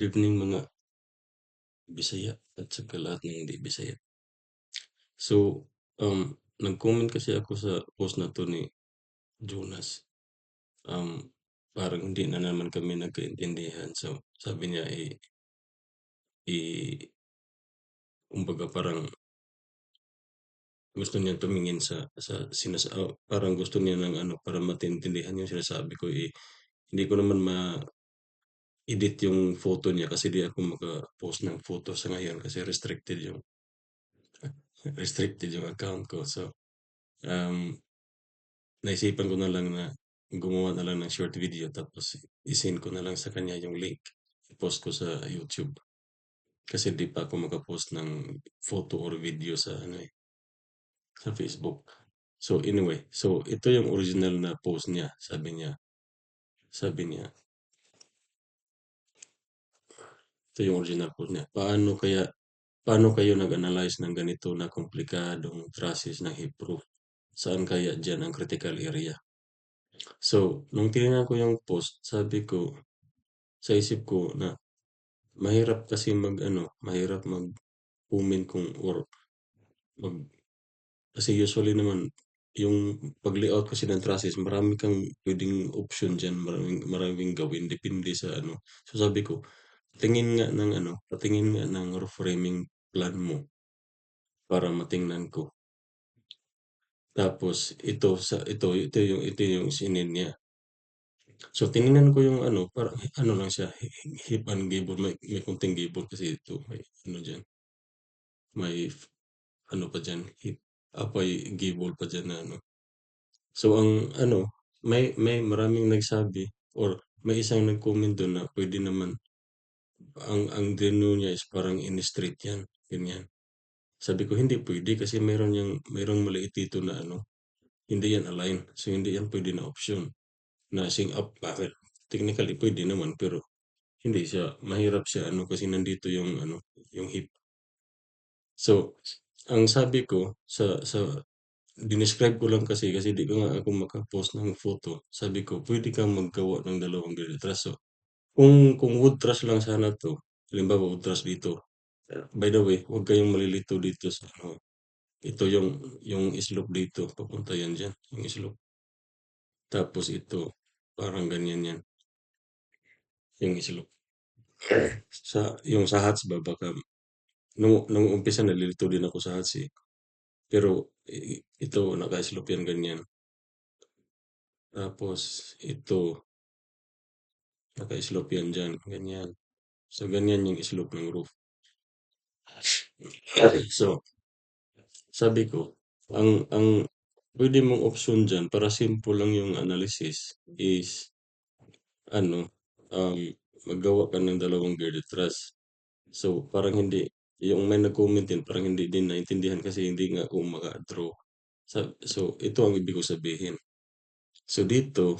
Evening mga Bisaya at saka lahat ng hindi Bisaya. So, nag-comment kasi ako sa post na 'to ni Jonas. Parang hindi na naman kami nagkaintindihan. So, sabi niya, i kumbaga parang gusto niya tumingin parang gusto niya ng ano, para maintindihan yung sinasabi ko, hindi ko naman ma-edit yung photo niya kasi di ako maka-post ng photo sa ngayon kasi restricted yung account ko. So, um naisipan ko na lang na gumawa na lang ng short video tapos i-send ko na lang sa kanya yung link. I-post ko sa YouTube. Kasi di pa ako makapost ng photo or video sa sa Facebook. So anyway, so ito yung original na post niya. Sabi niya, ito yung original post niya. Paano kayo nag-analyze ng ganito na komplikadong traces ng heat proof? Saan kaya dyan ang critical area? So, nung tinignan ko yung post, sabi ko, sa isip ko na mahirap kasi mahirap mag-comment kung or mag kasi usually naman yung pag-layout kasi ng trusses marami kang puwedeng option diyan, maraming maraming gawin depende sa ano. So sabi ko, patingin nga ng roof framing plan mo para matingnan ko. Tapos ito yung sinend niya. So tiningnan ko yung ano, parang ano lang siya, hip and gable, may konting gable kasi ito, may ano diyan, may ano pa diyan, may gable pa diyan na ano. So ang ano, may maraming nagsabi or may isang nag-comment dun na puwede naman ang dreno niya is parang in-straight 'yan, ganyan. Sabi ko, "Hindi puwede kasi merong maliit dito na ano, hindi 'yan align. So hindi 'yan puwede na option na sing up." Bakit? Technically puwede naman pero hindi siya mahirap siya ano kasi nandito yung ano, yung hip. So, ang sabi ko sa dinescribe ko lang kasi di ko nga ako maka-post ng photo. Sabi ko, "Puwede kang maggawa ng dalawang grid truss." So, kung wood truss lang sana 'to, halimbawa wood truss dito, by the way, huwag kayong malilito dito sa ano, ito yung slope dito, papunta yan diyan, yung slope. Tapos ito, parang ganyan yan, yung slope. Yung sa huts ba baka nung umpisa nalilito din ako sa huts, eh. Pero ito naka-slope yan ganyan. Tapos ito naka-slope yan diyan, ganyan. So, ganyan yung slope ng roof. So, sabi ko, ang pwede mong option dyan para simple lang yung analysis is ano, um, maggawa ka ng dalawang girded truss. So, parang hindi, yung may nag-comment din, parang hindi din naintindihan kasi hindi nga ako maka-draw. So, ito ang ibig ko sabihin. So, dito,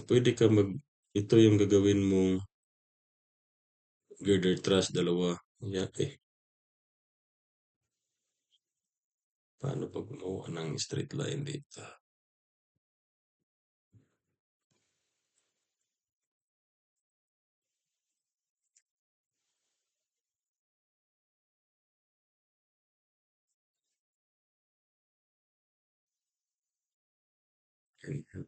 ito yung gagawin mong girder truss, dalawa. Paano pag gumawa ng straight line dito? Ganyan.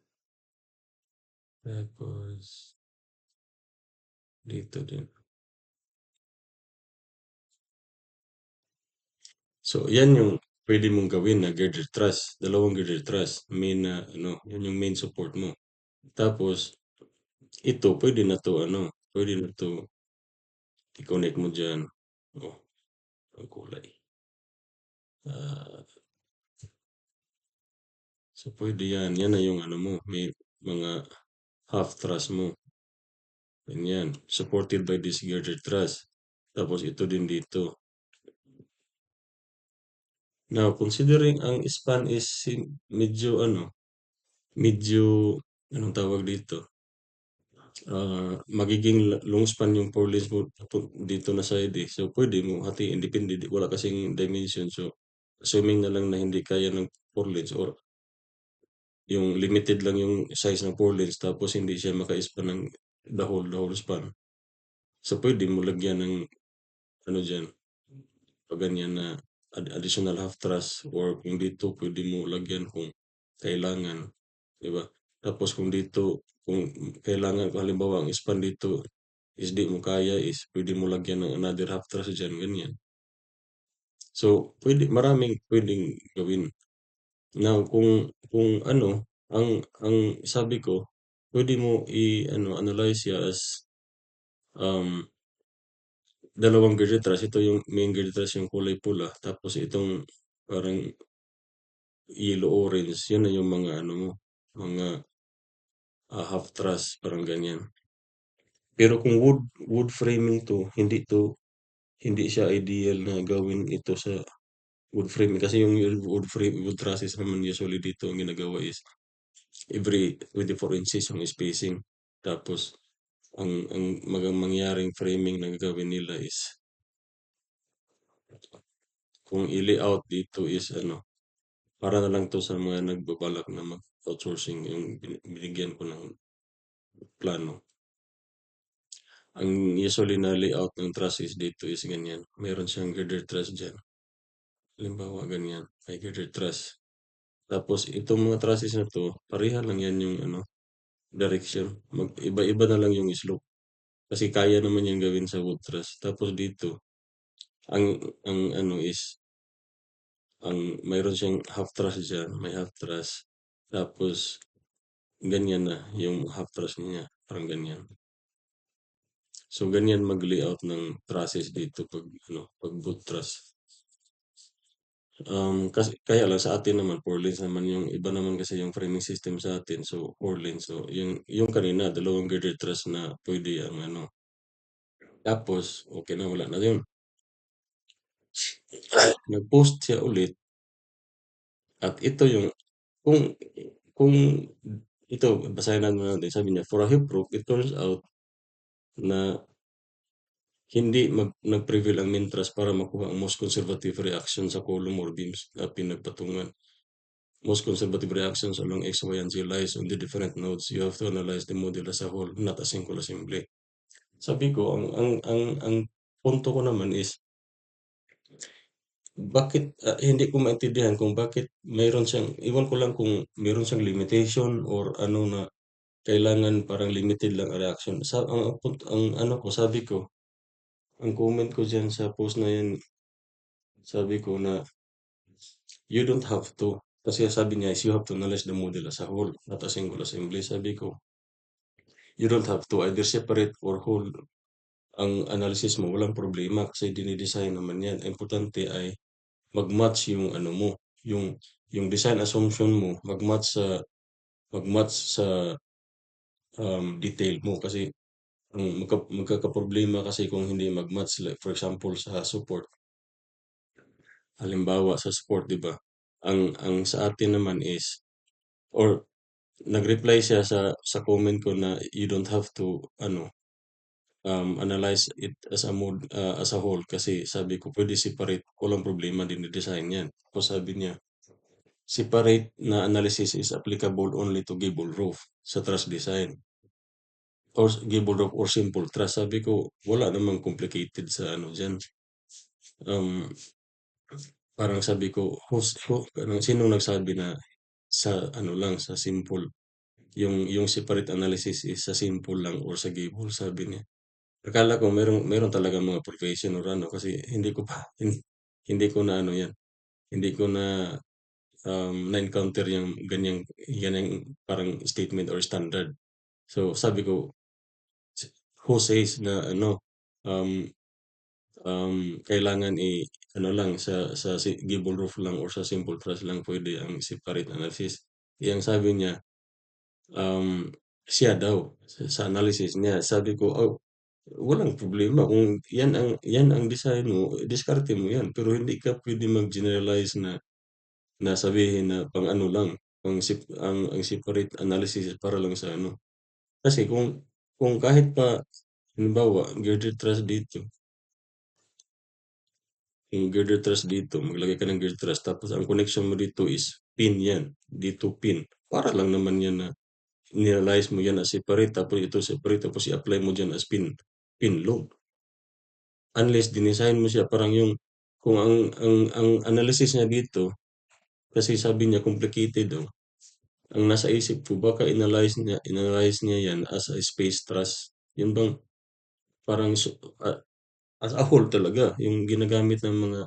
Tapos, dito din. So, yan yung pwede mong gawin na girder truss. Dalawang girder truss. Main na, ano, yan yung main support mo. Tapos, ito, pwede na to i-connect mo dyan. Oh, ang kulay. Ah, so, pwede yan. Yan na yung ano mo. May mga half truss mo. Ganyan. Supported by this girder truss. Tapos, ito din dito. Now, considering ang span is medyo medyo, anong tawag dito? Magiging long span yung 4 lanes mo dito na side eh. So, pwede mo hatiin. Depende. Wala kasing dimension. So, assuming na lang na hindi kaya ng 4 lanes or yung limited lang yung size ng 4 lanes tapos hindi siya maka-span ng the whole span. So, puwede mo lagyan ng ano diyan, 'pag ganyan na additional half truss or kung dito puwede mo lagyan kung kailangan, 'di ba? Tapos kung dito, kung kailangan kung halimbawa ang span dito is di mo kaya is puwede mo lagyan ng another half truss diyan, ganyan. So, maraming puwedeng gawin. Now kung ano, ang sabi ko, puwede mo i-ano, analyze siya as, um, dalawang girder truss. Ito yung main girder truss, yung kulay pula, tapos itong parang yellow orange, yun na yung mga ano mo, mga, half truss, parang ganyan. Pero kung wood framing 'to, hindi siya ideal na gawin ito sa wood framing kasi yung wood trusses naman usually dito ang ginagawa is every 24 inches yung spacing. Tapos ang mangyaring framing na gagawin nila is kung i-layout dito is ano, para na lang 'to sa mga nagbabalak na mag-outsourcing, yung binigyan ko ng plano. Ang usually na layout ng trusses dito is ganyan, meron siyang girder truss diyan. Halimbawa ganyan, may girder truss. Tapos itong mga trusses na 'to, pareha lang 'yan yung ano, direction. Iba-iba na lang yung slope. Kasi kaya naman 'yang gawin sa wood truss. Tapos dito, ang ano is, mayroon siyang half truss diyan, may half truss. Tapos ganyan na yung half truss niya, parang ganyan. So ganyan mag-layout ng trusses dito 'pag ano, 'pag wood truss. Kasi kaya lang sa atin naman 4 lanes naman, yung iba naman kasi yung framing system sa atin, so 4 lanes. So yung kanina dalawang girder truss na puwede ang ano, tapos okey na, wala na yun. Nag-post siya ulit at ito yung kung kung ito basahin na natin, sabi niya, "For a heat proof, it turns out na hindi nag-prevail ang main thrust para makuha ang most conservative reaction sa column or beams na pinagpatungan. Most conservative reactions along X, Y, and Z lies on the different nodes. You have to analyze the model as a whole, not a single assembly." Sabi ko, ang punto ko naman is, bakit, hindi ko maintindihan kung bakit mayroon siyang, iwan ko lang kung meron siyang limitation or ano na kailangan parang limited lang ang reaction. Ang ano ko, sabi ko, ang comment ko diyan sa post na 'yan, sabi ko na, "You don't have to." Kasi sabi niya is, "You have to analyze the model as a whole, not a single assembly." Sabi ko, "You don't have to, either separate or whole ang analysis mo, walang problema kasi dine-design naman 'yan. Ang importante ay mag-match yung ano mo, yung design assumption mo mag-match sa, detail mo, kasi ang magkakaproblema kasi kung hindi mag-match, like for example sa support. Halimbawa sa support, 'di ba? Ang sa atin naman is, or nag-reply siya sa comment ko na, "You don't have to ano, analyze it as a whole kasi," sabi ko, "puwede separate, walang problema, dine-design 'yan." Tapos sabi niya, "Separate na analysis is applicable only to gable roof sa truss design or gable roof or simple truss." Sabi ko, "Wala namang complicated sa ano diyan." Um, Parang sabi ko, ano, sinong nagsabi na sa ano lang, sa simple, yung separate analysis is sa simple lang or sa gable, sabi niya. Akala ko meron talagang mga profession or ano, kasi hindi ko pa hindi ko na ano 'yan, hindi ko na, na-encounter yung ganyang parang statement or standard. So sabi ko, who says na ano, um, kailangan ano lang sa gable roof lang or sa simple truss lang puwede ang separate analysis. Eh, ang sabi niya, um, siya daw sa analysis niya. Sabi ko, "Oh, walang problema kung 'yan ang design mo, diskarte mo 'yan, pero hindi ka puwede mag-generalize na sabihin na pang-ano lang, ang separate analysis para lang sa ano." Kasi kung kahit pa halimbawa girder truss dito, yung girder truss dito, maglagay ka ng girder truss tapos ang connection mo dito is pin 'yan, dito pin. Para lang naman 'yan na nirealize mo 'yan as separate, tapos ito separate, tapos i-apply mo diyan as pin load. unless dinesign mo siya parang yung kung ang analysis niya dito kasi sabi niya complicated daw. Ang nasa isip ko baka inanalyze niya 'yan as a space thrust. 'Yun bang parang as a whole talaga yung ginagamit ng mga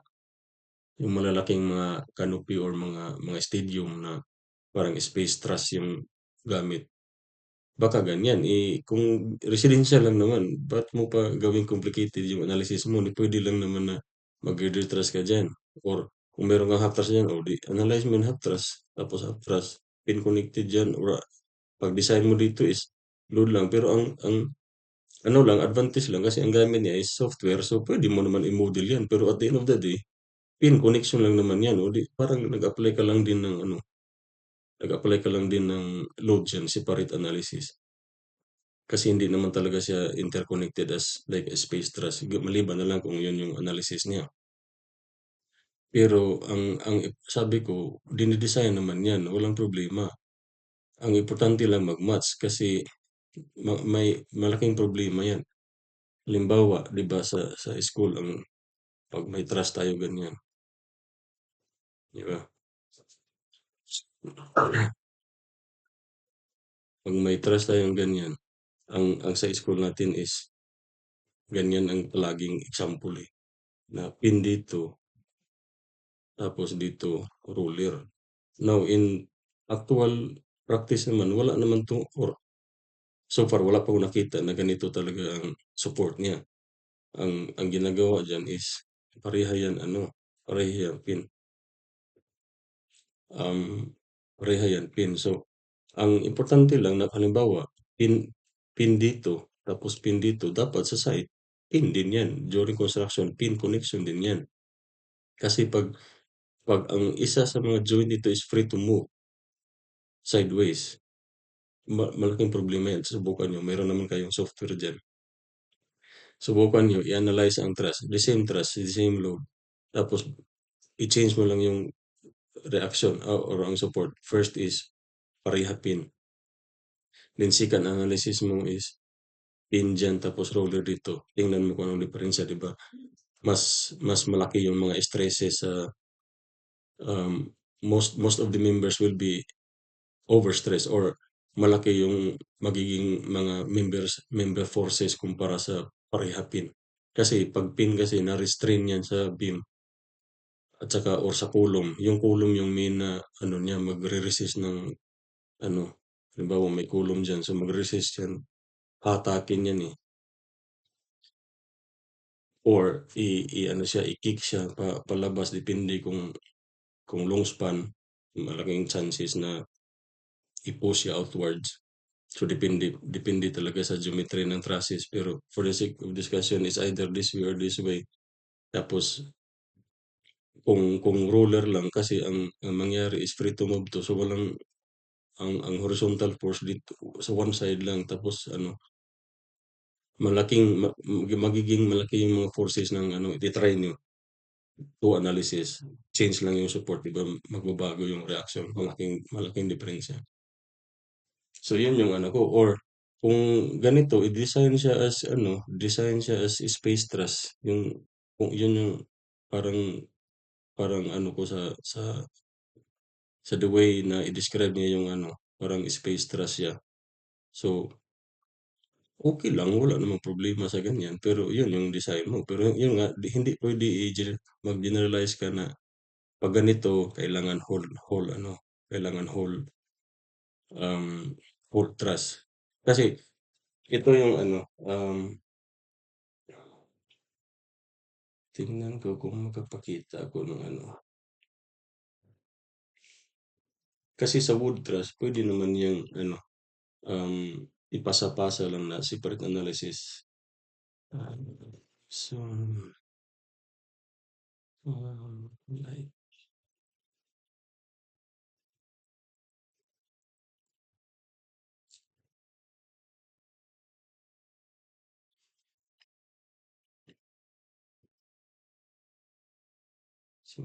yung malalaking mga canopy or mga stadium na parang space truss yung gamit. Baka ganyan, eh, kung residential lang naman, ba't mo pa gawing complicated yung analysis mo? Di pwede lang naman na mag-girder truss ka dyan. Or kung meron kang half truss dyan, o di analyze mo yung half truss, tapos half truss, pin connected dyan, or pag-design mo dito is load lang. Pero ang ano lang, advantage lang kasi ang gamit niya is software, so pwede mo naman i-model yan. Pero at the end of the day, pin connection lang naman yan. O di, parang nag-apply ka lang din ng ano, nag-apply ka lang din ng load dyan, separate analysis. Kasi hindi naman talaga siya interconnected as like a space truss. Maliban na lang kung yun yung analysis niya. Pero ang sabi ko, dinidesign naman yan, walang problema. Ang importante lang mag-match kasi may malaking problema yan. Halimbawa, 'di ba sa school ang pag may trust tayo ganyan, 'di ba? Pag may trust tayong ganyan, ang sa school natin is ganyan ang palaging example eh. Na pin dito, tapos dito ruler. Now in actual practice naman, wala naman 'to or so far wala pa akong nakita na ganito talaga ang support niya. Ang ginagawa diyan is pareha yan ano, pareha yang pin. Um, Pareha yan pin. So, ang importante lang na halimbawa, pin pin dito, tapos pin dito, dapat sa side, pin din yan. During construction, pin connection din yan. Kasi pag ang isa sa mga joint dito is free to move sideways, malaking problema yan. Subukan nyo, meron naman kayong software dyan. Subukan nyo, i-analyze ang thrust, the same load. Tapos, i-change mo lang yung reaction or ang support. First is pareha pin. Then second analysis mo is pin dyan tapos roller dito. Tingnan mo kung anong diferensya, di ba? Mas malaki yung mga stresses sa most of the members will be overstressed or malaki yung magiging mga member forces kumpara sa pareha pin. Kasi pag pin kasi na-restrain yan sa beam at saka or sa kulong. Yung kulong yung main na ano niya magre-resist ng ano, halimbawa may kulong dyan, so magre-resist yan. Hatakin yan eh. Or ano siya, i-kick siya palabas depende kung long span, malaking chances na i-push siya outwards. So depende talaga sa geometry ng trusses pero for the sake of discussion is either this way or this way. Tapos kung roller lang kasi ang mangyari is free to move to so walang ang horizontal force dito sa one side lang tapos ano magiging malaki yung mga forces ng ano i-try nyo to analysis. Change lang yung support, di ba? Magbabago yung reaction. Malaking diferensya. So, yun yung ano ko. Or, kung ganito, design siya as space truss. Kung yun yung parang, parang ano ko sa the way na i-describe niya yung ano, parang space truss siya. So, okay lang, wala namang problema sa ganyan. Pero yun yung design mo. Pero yun nga, hindi pwede mag-generalize ka na pag ganito, kailangan kailangan um, whole trust. Kasi ito yung ano, tingnan ko kung makapakita ako ng ano. Kasi sa wood trust, pwede naman yung ano, ipasa-pasa lang na separate analysis. Um, so, like, so,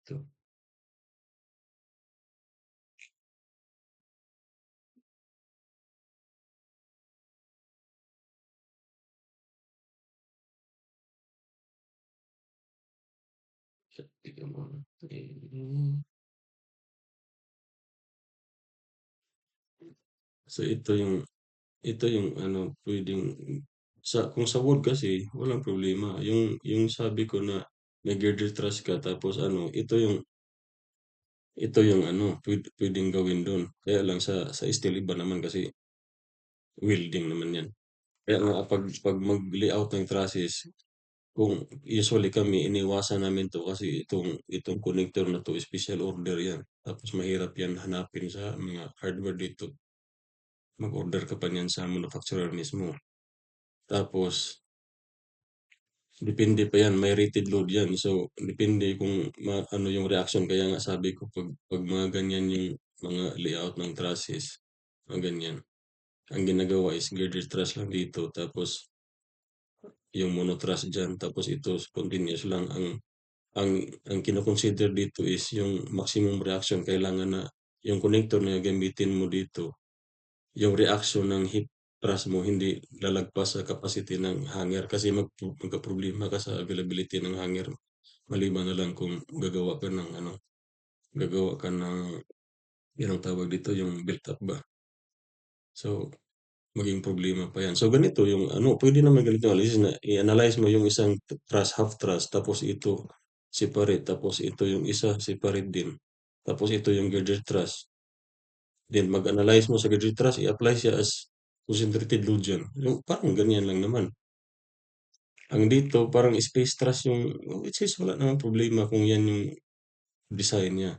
'to. Teka muna, so ito yung ano, puwedeng kung sa work kasi walang problema, yung sabi ko na may girder trust ka tapos ano, ito yung ano, puwedeng gawin dun. Kaya lang sa steel iba naman kasi welding naman 'yan. Kaya nga 'pag mag-layout ng trusses, kung usually kami iniiwasan namin 'to kasi itong connector na 'to special order 'yan. Tapos mahirap 'yan hanapin sa mga hardware dito. Mag-order ka pa niyan sa manufacturer mismo. Tapos depende pa 'yan, may rated load 'yan. So, depende kung ano yung reaction. Kaya nga sabi ko 'pag mga ganyan yung mga layout ng trusses, mga ganyan, ang ginagawa is girder truss lang dito tapos yung mono-truss diyan, tapos ito continuous lang. Ang ang kino-consider dito is yung maximum reaction. Kailangan na yung connector na gagamitin mo dito, yung reaction ng heat truss mo hindi lalagpas sa capacity ng hanger kasi magkaproblema ka sa availability ng hanger. Maliban na lang kung gagawa ka ng anong tawag dito, yung built up ba. So, maging problema pa 'yan. So, ganito yung ano, puwede naman ganito analysis na i-analyze mo yung isang truss, half truss, tapos ito separate, tapos ito yung isa separate din. Tapos ito yung girder truss. Then mag-analyze mo sa girder truss, i-apply siya as concentrated load diyan. Yung parang ganyan lang naman. Ang dito parang space truss yung which is wala namang problema kung 'yan yung design niya.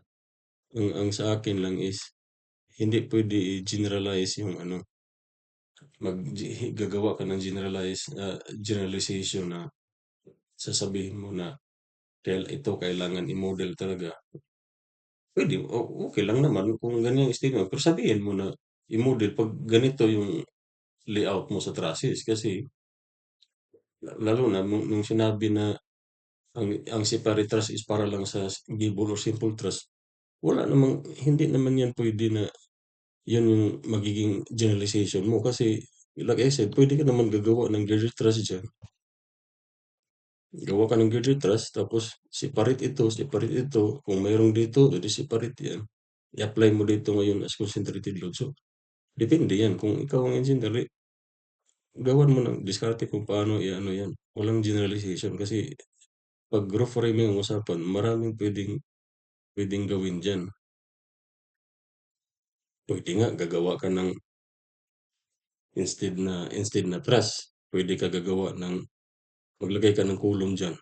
Ang sa akin lang is hindi puwede i-generalize yung ano, gagawa ka ng generalization na sasabihin mo na ito kailangan i-model talaga. Puwede, okey lang naman kung ganyan yung statement pero sabihin mo na i-model 'pag ganito yung layout mo sa trusses kasi lalo na nung sinabi na ang separate truss is para lang sa gable or simple truss, wala namang hindi naman yan puwede na yun yung magiging generalization mo kasi like I said, puwede ka naman gagawa ng girder truss diyan. Gawa ka ng girder truss tapos separate ito, kung mayroong dito, edi separate 'yan. I-apply mo dito ngayon as concentrated load. So, depende 'yan kung ikaw ang engineer, gawan mo ng diskarte kung paano i-ano 'yan. Walang generalization kasi 'pag roof framing ang usapan, maraming puwedeng gawin diyan. Puwede nga gagawa ka ng instead na truss, puwede ka gagawa ng maglagay ka ng column diyan.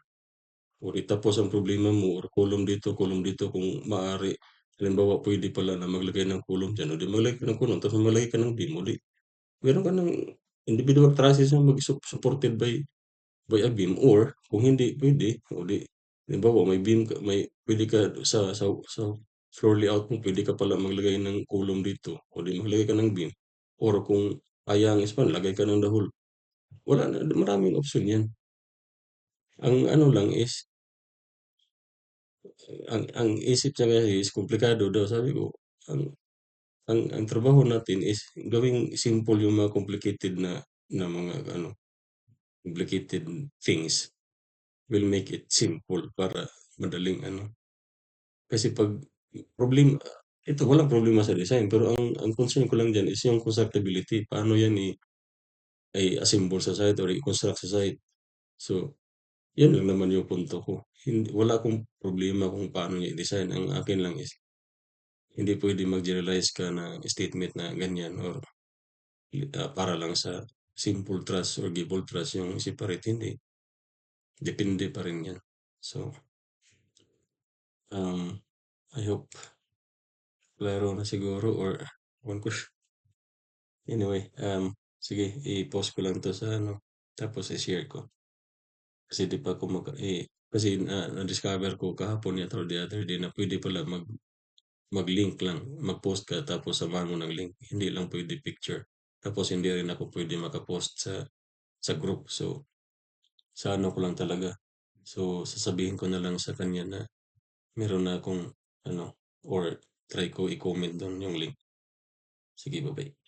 O di tapos ang problema mo or column dito kung maaari. Halimbawa, puwede pala na maglagay ng column diyan, o di maglagay ka ng column tapos maglagay ka ng beam, o di meron ka ng individual trusses na supported by a beam or kung hindi puwede, o di halimbawa may beam ka puwede ka sa floor layout mo puwede ka pala maglagay ng column dito, o di maglagay ka ng beam or kung kaya ang span lagay ka ng dahol. Wala na maraming option 'yan. Ang ano lang is ang isip niya kasi is kumplikado daw. Sabi ko, ang ang trabaho natin is gawing simple yung mga complicated na mga ano, complicated things. We'll make it simple para madaling ano. Kasi 'pag problem ito walang problema sa design pero ang concern ko lang diyan is yung constructability. Paano yan i-assemble sa site or i-construct sa site. So, yun lang naman yung punto ko. Wala akong problema kung paano niya i-design. Ang akin lang is hindi puwedeng mag-generalize ka ng statement na ganyan or para lang sa simple truss or gable truss yung separate, hindi. Depende pa rin 'yan. So, I hope klaro na siguro or ewan ko. Anyway, sige i-post ko lang 'to sa ano, tapos i-share ko. Kasi 'di pa ako kasi na-discover ko kahapon yata or the other day na puwede pala mag-link lang, mag-post ka tapos samahan mo ng link. Hindi lang puwede picture. Tapos hindi rin ako puwede maka-post sa group. So, sa ano ko lang talaga. So, sasabihin ko na lang sa kanya na meron na akong ano, or try ko i-comment dun yung link. Sige, ba-bye.